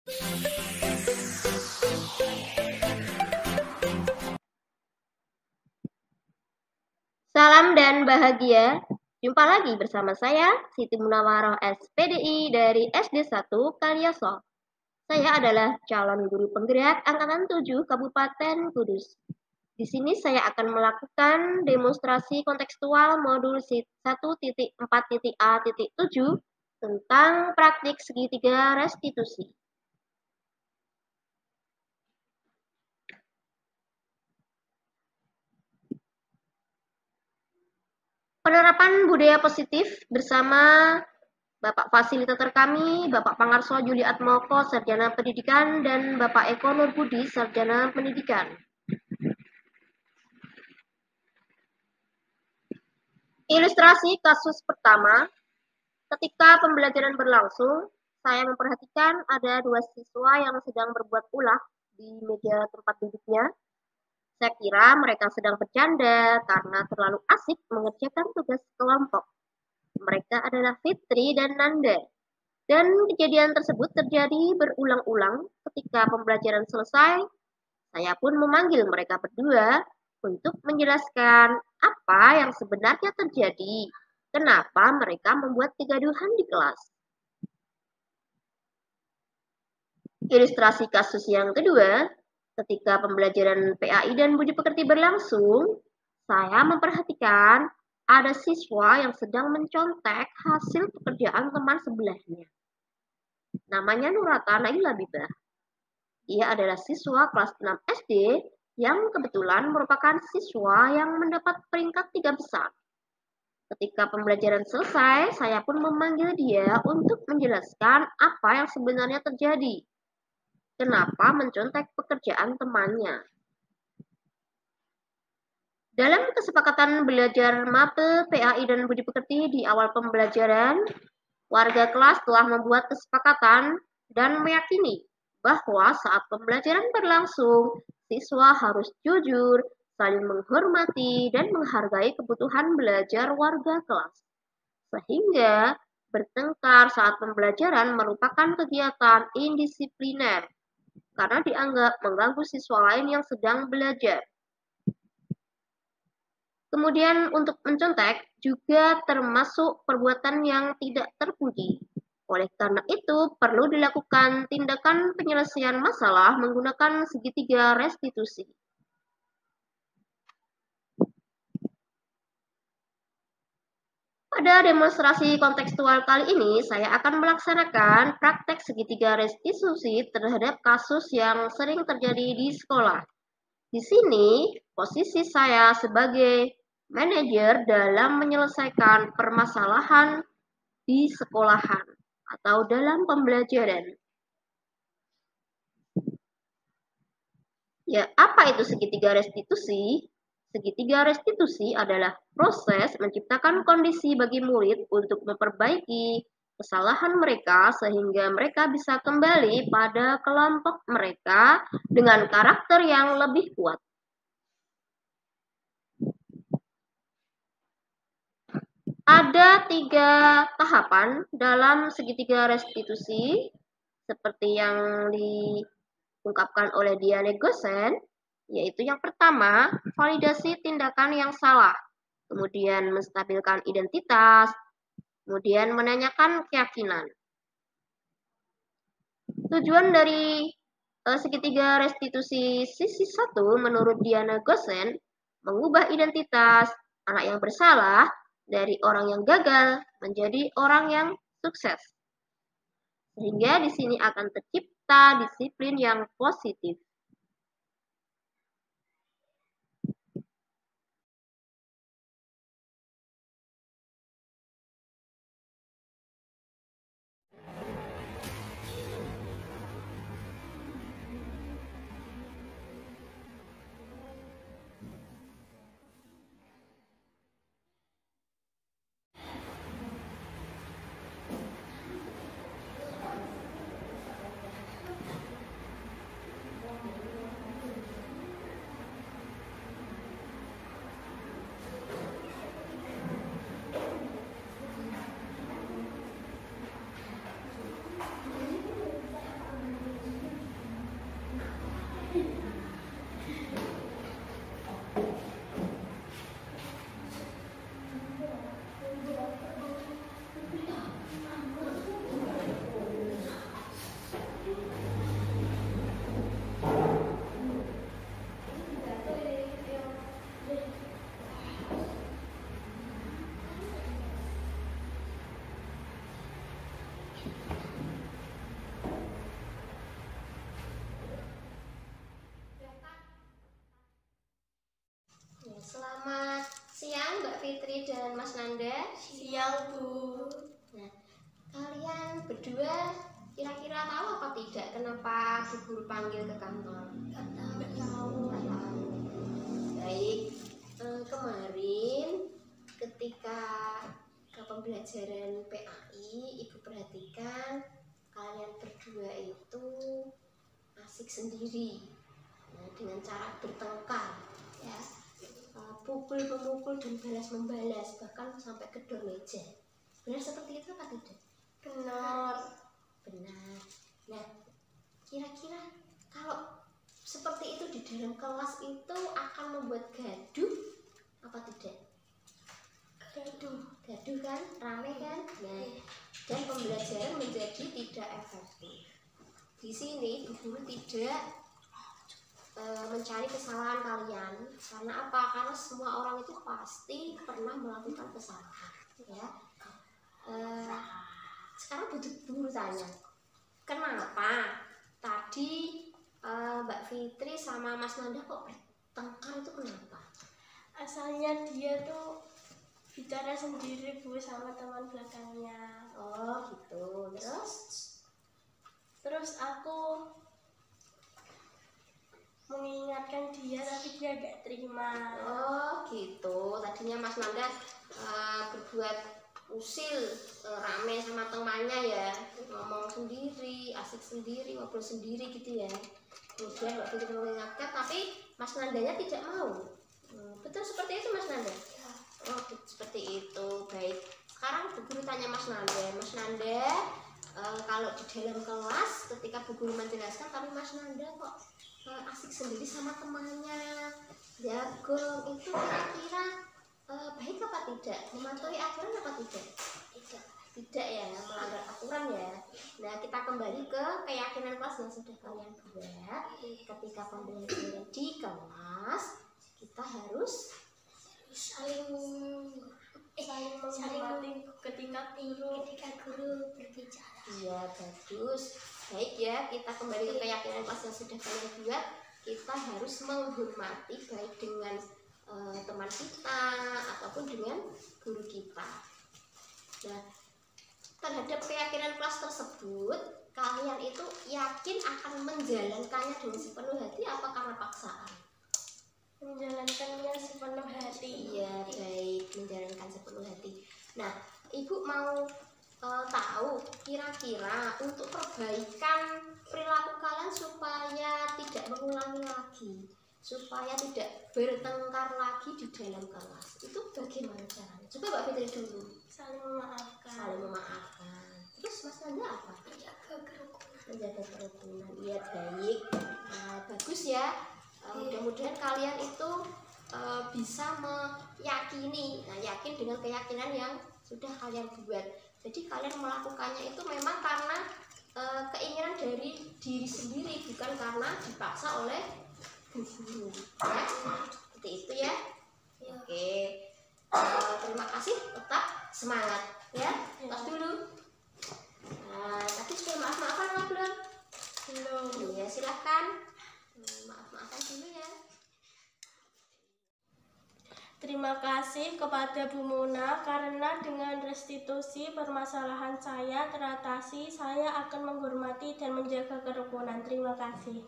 Salam dan bahagia. Jumpa lagi bersama saya, Siti Munawaroh SPDI dari SD 1 Kaliaso. Saya adalah calon guru penggerak Angkatan 7 Kabupaten Kudus. Di sini saya akan melakukan demonstrasi kontekstual modul 1.4.A.7 tentang praktik segitiga restitusi. Penerapan budaya positif bersama Bapak Fasilitator kami, Bapak Pangarso Juli Atmoko, Sarjana Pendidikan, dan Bapak Eko Nurbudi, Sarjana Pendidikan. Ilustrasi kasus pertama, ketika pembelajaran berlangsung, saya memperhatikan ada dua siswa yang sedang berbuat ulah di meja tempat duduknya. Saya kira mereka sedang bercanda karena terlalu asik mengerjakan tugas kelompok. Mereka adalah Fitri dan Nanda. Dan kejadian tersebut terjadi berulang-ulang. Ketika pembelajaran selesai, saya pun memanggil mereka berdua untuk menjelaskan apa yang sebenarnya terjadi. Kenapa mereka membuat kegaduhan di kelas. Ilustrasi kasus yang kedua, ketika pembelajaran PAI dan budi pekerti berlangsung, saya memperhatikan ada siswa yang sedang mencontek hasil pekerjaan teman sebelahnya. Namanya Nurata Naila Bibah. Ia adalah siswa kelas 6 SD yang kebetulan merupakan siswa yang mendapat peringkat 3 besar. Ketika pembelajaran selesai, saya pun memanggil dia untuk menjelaskan apa yang sebenarnya terjadi. Kenapa mencontek pekerjaan temannya. Dalam kesepakatan belajar MAPE, PAI, dan budi pekerti di awal pembelajaran, warga kelas telah membuat kesepakatan dan meyakini bahwa saat pembelajaran berlangsung, siswa harus jujur, saling menghormati, dan menghargai kebutuhan belajar warga kelas. Sehingga bertengkar saat pembelajaran merupakan kegiatan indisipliner karena dianggap mengganggu siswa lain yang sedang belajar. Kemudian untuk mencontek juga termasuk perbuatan yang tidak terpuji. Oleh karena itu, perlu dilakukan tindakan penyelesaian masalah menggunakan segitiga restitusi. Pada demonstrasi kontekstual kali ini, saya akan melaksanakan praktek segitiga restitusi terhadap kasus yang sering terjadi di sekolah. Di sini, posisi saya sebagai manajer dalam menyelesaikan permasalahan di sekolahan atau dalam pembelajaran. Ya, apa itu segitiga restitusi? Segitiga restitusi adalah proses menciptakan kondisi bagi murid untuk memperbaiki kesalahan mereka sehingga mereka bisa kembali pada kelompok mereka dengan karakter yang lebih kuat. Ada 3 tahapan dalam segitiga restitusi, seperti yang diungkapkan oleh Diane Gosen, yaitu yang pertama, validasi tindakan yang salah, kemudian menstabilkan identitas, kemudian menanyakan keyakinan. Tujuan dari segitiga restitusi sisi 1 menurut Diane Gosen, mengubah identitas anak yang bersalah dari orang yang gagal menjadi orang yang sukses. Sehingga di sini akan tercipta disiplin yang positif. siang, Bu. Nah, kalian berdua kira-kira tahu apa tidak kenapa Bu Guru panggil ke kantor? Nggak tahu. Nggak tahu. Baik, kemarin ketika ke pembelajaran PAI, Ibu perhatikan kalian berdua itu asik sendiri. Nah, dengan cara bertengkar, ya, pukul memukul dan balas membalas, bahkan sampai gedor meja. Benar seperti itu apa tidak? Benar. Benar. Nah, kira-kira kalau seperti itu di dalam kelas itu akan membuat gaduh apa tidak? Gaduh kan, rame kan? Nah, dan pembelajaran menjadi tidak efektif. Di sini Bu Guru tidak mencari kesalahan kalian. Karena apa? Karena semua orang itu pasti pernah melakukan kesalahan, ya. Sekarang Bu Guru tanya, kenapa tadi Mbak Fitri sama Mas Nanda kok bertengkar, itu kenapa? Asalnya dia tuh bicara sendiri, Bu, sama teman belakangnya. Oh gitu. Terus aku mengingatkan dia tapi dia gak terima. Oh gitu. Tadinya Mas Nanda berbuat usil, rame sama temannya ya, ngomong sendiri, asik sendiri, ngobrol sendiri gitu ya. Kemudian Mbak Fitri mengingatkan tapi Mas Nandanya tidak mau. Betul seperti itu Mas Nanda? Ya. Oh seperti itu. Baik. Sekarang Bu Guru tanya Mas Nanda. Mas Nanda, kalau di dalam kelas ketika Bu Guru menjelaskan tapi Mas Nanda kok asik sendiri sama temannya, jagung, itu kira-kira baik apa tidak? Mematuhi aturan apa tidak? Tidak ya, melanggar aturan ya. Nah, kita kembali ke keyakinan kelas yang sudah kalian buat. Ketika pembelajaran di kelas, kita harus saling menghormati ketika guru berbicara. Iya, bagus. Baik ya, kita kembali ke keyakinan kelas yang sudah kalian buat. Kita harus menghormati baik dengan teman kita ataupun dengan guru kita. Nah, terhadap keyakinan kelas tersebut, kalian itu yakin akan menjalankannya dengan sepenuh hati apa karena paksaan? Menjalankannya sepenuh hati. Iya, baik, menjalankan sepenuh hati. Nah, Ibu mau tahu kira-kira untuk perbaikan perilaku kalian supaya tidak mengulangi lagi, supaya tidak bertengkar lagi di dalam kelas, itu bagaimana caranya? Coba Mbak Fitri dulu. Saling memaafkan. Saling memaafkan. Terus Mas Nanda apa? Menjaga kerukunan. Iya, baik. Bagus ya. Mudah-mudahan kalian itu bisa meyakini, yakin dengan keyakinan yang sudah kalian buat. Jadi kalian melakukannya itu memang karena keinginan dari diri sendiri, bukan karena dipaksa oleh guru. Ya, seperti itu ya. Oke. Terima kasih. Tetap semangat ya. Tos dulu. Tadi sudah maaf-maafan apa belum? Belum. Ya silahkan. Maaf-maafan dulu ya. Terima kasih kepada Bu Muna karena dengan restitusi permasalahan saya teratasi, saya akan menghormati dan menjaga kerukunan. Terima kasih.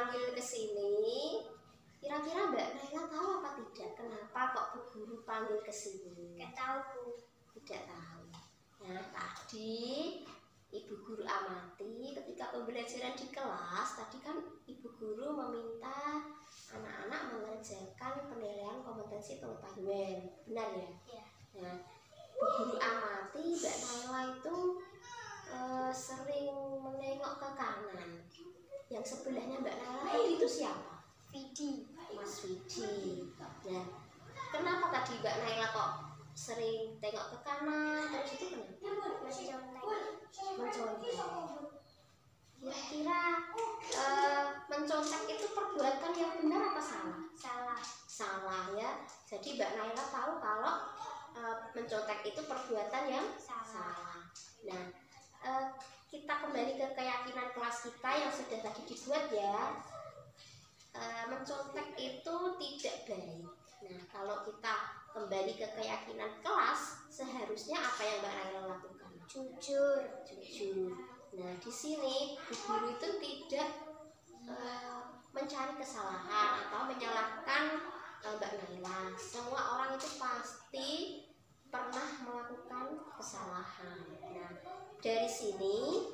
panggil ke sini. Kira-kira Mbak Naila tahu apa tidak? Kenapa kok Bu Guru panggil ke sini? Nggak tahu, Bu. Tidak tahu. Nah, tadi Ibu Guru amati ketika pembelajaran di kelas, tadi kan Ibu Guru meminta anak-anak mengerjakan penilaian kompetensi pengetahuan. Benar ya? Iya. Nah, Bu Guru amati Mbak Naila itu sering menengok ke kanan. Yang sebelahnya Mbak Naila itu siapa? Vidi. Mas Widi. Nah, kenapa tadi Mbak Naila kok sering tengok ke kanan terus itu kenapa? Mencontek. Kira-kira mencontek itu perbuatan yang benar apa salah? Salah. Salah ya. Jadi Mbak Naila tahu kalau mencontek itu perbuatan yang salah. Nah, kita kembali ke keyakinan kelas kita yang sudah tadi dibuat ya. Mencontek itu tidak baik. Nah, kalau kita kembali ke keyakinan kelas, seharusnya apa yang Mbak Naila lakukan? Jujur. Nah, di sini Bu Guru itu tidak mencari kesalahan atau menyalahkan Mbak Naila. Semua orang itu pasti pernah melakukan kesalahan. Nah, dari sini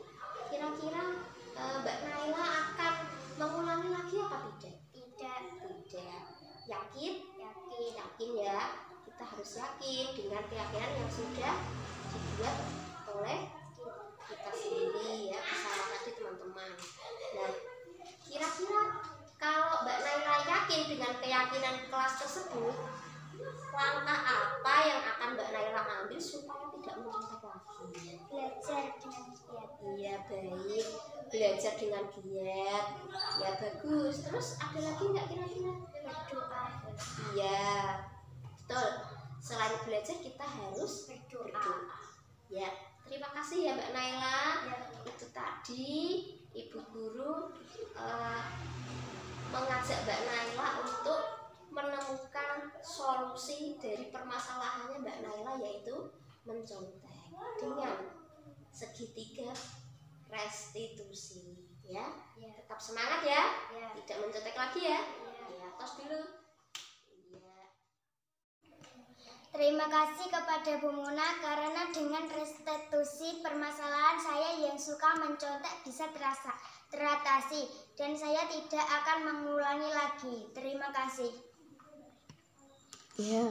kira-kira Mbak Naila akan mengulangi lagi apa tidak? Tidak. Yakin ya. Kita harus yakin dengan keyakinan yang sudah dibuat oleh kita sendiri ya, bersama tadi teman-teman. Nah, kira-kira kalau Mbak Naila yakin dengan keyakinan kelas tersebut, langkah apa yang akan Mbak Naila ambil supaya tidak mencontek lagi? Belajar dengan giat. Iya, baik. Belajar dengan giat. Ya, bagus. Terus ada lagi nggak kira-kira? Berdoa. Iya, betul. Selain belajar kita harus berdoa. Ya, terima kasih ya Mbak Naila. Ya. Itu tadi Ibu Guru mengajak Mbak Naila untuk menemukan solusi dari permasalahannya Mbak Naila, yaitu mencontek dengan segitiga restitusi. Ya, tetap semangat ya. Tidak mencontek lagi ya. Ya, tos dulu. Terima kasih kepada Bu Muna karena dengan restitusi permasalahan saya yang suka mencontek bisa teratasi dan saya tidak akan mengulangi lagi. Terima kasih. Ya.